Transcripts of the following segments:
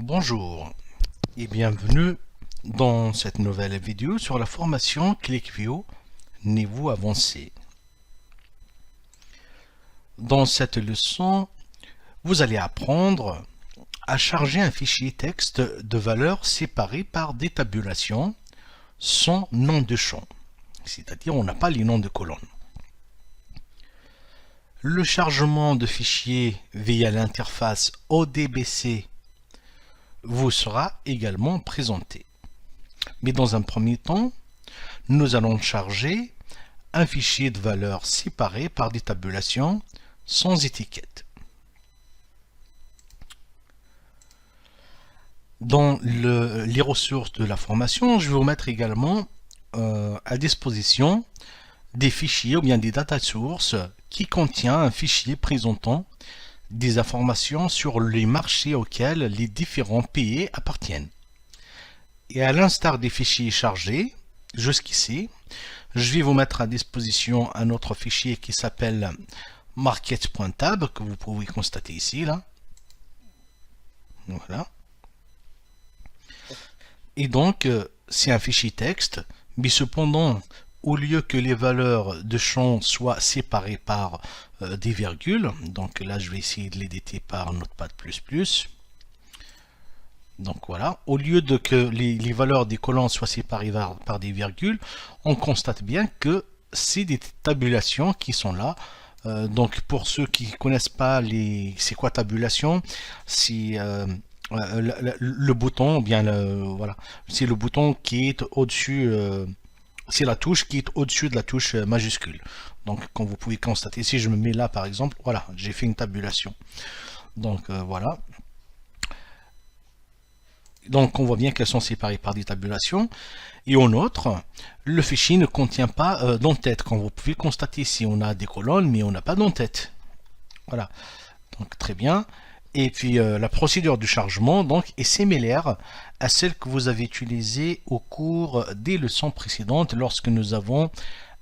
Bonjour et bienvenue dans cette nouvelle vidéo sur la formation QlikView niveau avancé. Dans cette leçon, vous allez apprendre à charger un fichier texte de valeurs séparées par des tabulations sans nom de champ, c'est-à-dire on n'a pas les noms de colonnes. Le chargement de fichiers via l'interface ODBC vous sera également présenté. Mais dans un premier temps, nous allons charger un fichier de valeurs séparé par des tabulations sans étiquette. Dans les ressources de la formation, je vais vous mettre également à disposition des fichiers ou bien des data sources qui contient un fichier présentant des informations sur les marchés auxquels les différents pays appartiennent. Et à l'instar des fichiers chargés, jusqu'ici, je vais vous mettre à disposition un autre fichier qui s'appelle market.tab, que vous pouvez constater ici, là. Voilà. Et donc, c'est un fichier texte, mais cependant, au lieu que les valeurs de champ soient séparées par des virgules, donc là je vais essayer de l'éditer par Notepad++. Donc voilà, au lieu de que les valeurs des colonnes soient séparées par des virgules, on constate bien que c'est des tabulations qui sont là. Donc pour ceux qui ne connaissent pas c'est quoi tabulation, c'est le bouton, bien voilà, c'est le bouton qui est au-dessus. C'est la touche qui est au-dessus de la touche majuscule. Donc, comme vous pouvez constater, si je me mets là, par exemple, voilà, j'ai fait une tabulation. Donc, voilà. Donc, on voit bien qu'elles sont séparées par des tabulations. Et en outre, le fichier ne contient pas d'entête. Comme vous pouvez constater ici, on a des colonnes, mais on n'a pas d'entête. Voilà. Donc, très bien. Et puis la procédure du chargement donc, est similaire à celle que vous avez utilisée au cours des leçons précédentes lorsque nous avons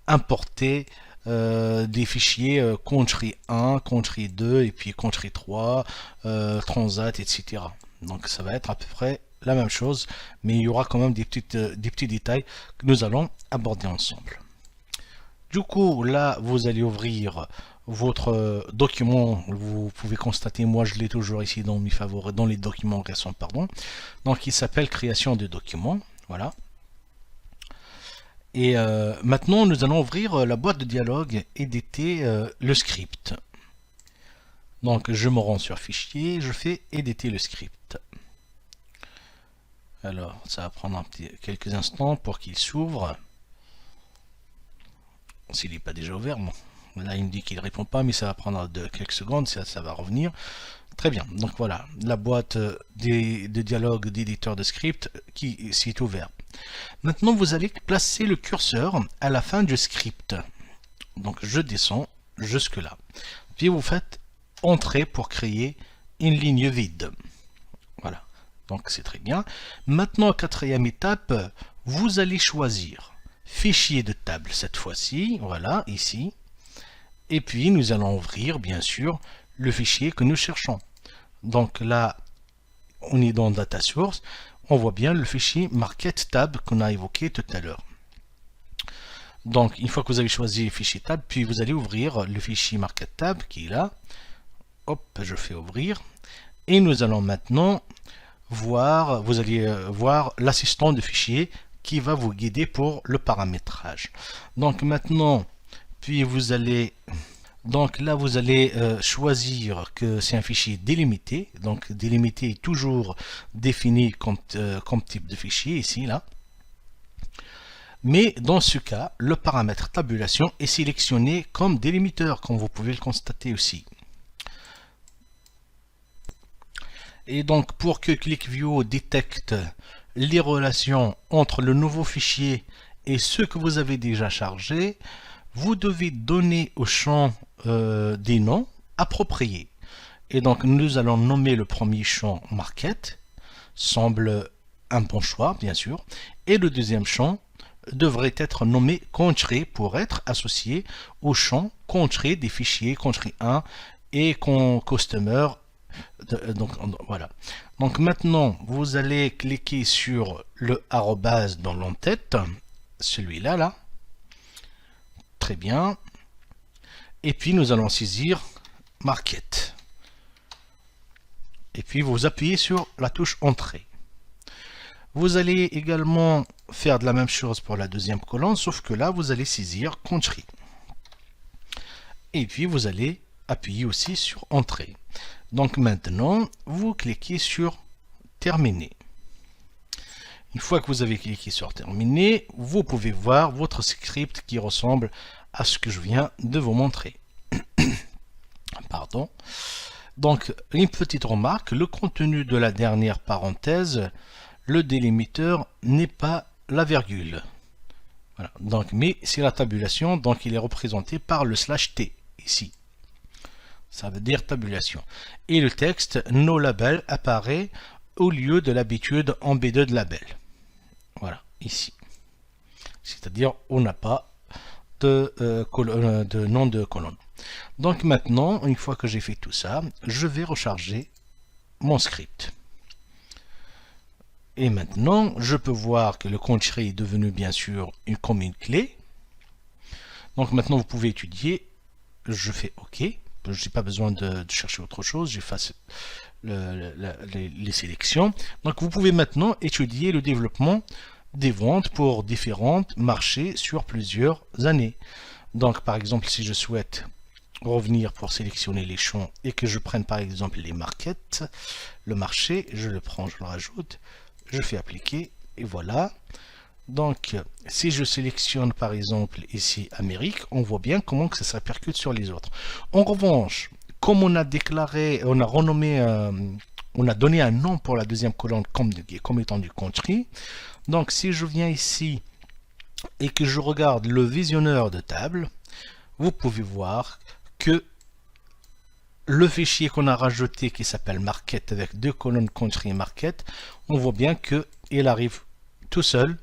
importé des fichiers country 1, country 2 et puis country 3, transat, etc. Donc ça va être à peu près la même chose, mais il y aura quand même des petits détails que nous allons aborder ensemble. Du coup, là, vous allez ouvrir votre document. Vous pouvez constater, moi je l'ai toujours ici dans mes favoris, dans les documents récents, pardon. Donc il s'appelle création de documents, voilà. Et maintenant nous allons ouvrir la boîte de dialogue, éditer le script. Donc je me rends sur fichier, je fais éditer le script. Alors ça va prendre quelques instants pour qu'il s'ouvre. S'il n'est pas déjà ouvert, bon. Là, il me dit qu'il ne répond pas, mais ça va prendre quelques secondes, ça va revenir. Très bien, donc voilà, la boîte de dialogue d'éditeur de script qui s'est ouverte. Maintenant, vous allez placer le curseur à la fin du script. Donc, je descends jusque là. Puis, vous faites entrer pour créer une ligne vide. Voilà, donc c'est très bien. Maintenant, quatrième étape, vous allez choisir fichier de table cette fois-ci, voilà, ici. Et puis, nous allons ouvrir, bien sûr, le fichier que nous cherchons. Donc là, on est dans Data Source. On voit bien le fichier Market Tab qu'on a évoqué tout à l'heure. Donc, une fois que vous avez choisi le fichier Tab, puis vous allez ouvrir le fichier Market Tab qui est là. Hop, je fais ouvrir. Et nous allons maintenant voir, vous allez voir l'assistant de fichier qui va vous guider pour le paramétrage. Donc maintenant, puis vous allez, donc là vous allez choisir que c'est un fichier délimité. Donc délimité est toujours défini comme type de fichier ici là. Mais dans ce cas, le paramètre tabulation est sélectionné comme délimiteur, comme vous pouvez le constater aussi. Et donc pour que QlikView détecte les relations entre le nouveau fichier et ceux que vous avez déjà chargés, vous devez donner au champ des noms appropriés. Et donc nous allons nommer le premier champ Market, semble un bon choix bien sûr, et le deuxième champ devrait être nommé Country pour être associé au champ Country des fichiers Country 1 et Customer Voilà. Donc maintenant, vous allez cliquer sur le arrobase dans l'entête, celui-là, là. Très bien. Et puis nous allons saisir Market. Et puis vous appuyez sur la touche Entrée. Vous allez également faire de la même chose pour la deuxième colonne, sauf que là, vous allez saisir Country. Et puis vous allez appuyer aussi sur Entrée. Donc maintenant, vous cliquez sur Terminer. Une fois que vous avez cliqué sur Terminer, vous pouvez voir votre script qui ressemble à ce que je viens de vous montrer. Pardon. Donc, une petite remarque, le contenu de la dernière parenthèse, le délimiteur n'est pas la virgule. Voilà. Donc, mais c'est la tabulation, donc il est représenté par le /t ici. Ça veut dire tabulation. Et le texte No Label apparaît au lieu de l'habitude en B2 de label. Voilà, ici. C'est-à-dire, on n'a pas de nom de colonne. Donc maintenant, une fois que j'ai fait tout ça, je vais recharger mon script. Et maintenant, je peux voir que le country est devenu bien sûr une commune clé. Donc maintenant, vous pouvez étudier. Je fais OK. Je n'ai pas besoin de chercher autre chose. J'efface les sélections. Donc vous pouvez maintenant étudier le développement des ventes pour différents marchés sur plusieurs années. Donc par exemple, si je souhaite revenir pour sélectionner les champs et que je prenne par exemple les markets, le marché, je le prends, je le rajoute, je fais appliquer et voilà. Donc si je sélectionne par exemple ici Amérique, on voit bien comment que ça se répercute sur les autres. En revanche, comme on a déclaré, on a renommé, on a donné un nom pour la deuxième colonne comme étant du country. Donc si je viens ici et que je regarde le visionneur de table, vous pouvez voir que le fichier qu'on a rajouté qui s'appelle market avec deux colonnes country et market, on voit bien que il arrive tout seul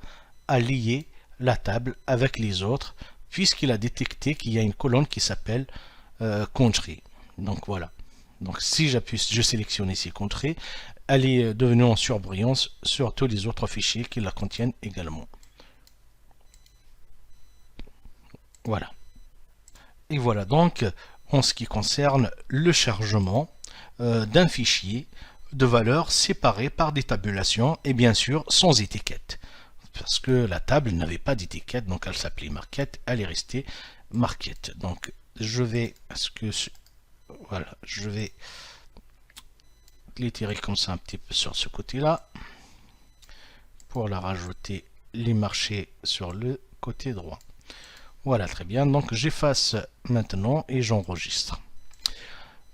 à lier la table avec les autres puisqu'il a détecté qu'il y a une colonne qui s'appelle country. Donc voilà. Donc si j'appuie, je sélectionne ici country, elle est devenue en surbrillance sur tous les autres fichiers qui la contiennent également. Voilà. Et voilà donc en ce qui concerne le chargement d'un fichier de valeurs séparées par des tabulations et bien sûr sans étiquette. Parce que la table n'avait pas d'étiquette, donc elle s'appelait market, elle est restée market. Donc je vais, voilà, je vais l'étirer comme ça un petit peu sur ce côté-là pour la rajouter les marchés sur le côté droit. Voilà, très bien. Donc j'efface maintenant et j'enregistre.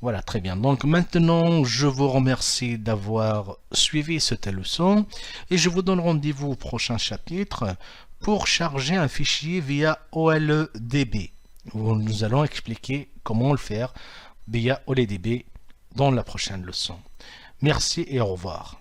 Voilà, très bien. Donc maintenant, je vous remercie d'avoir suivi cette leçon et je vous donne rendez-vous au prochain chapitre pour charger un fichier via OLEDB. Nous allons expliquer comment le faire via OLEDB dans la prochaine leçon. Merci et au revoir.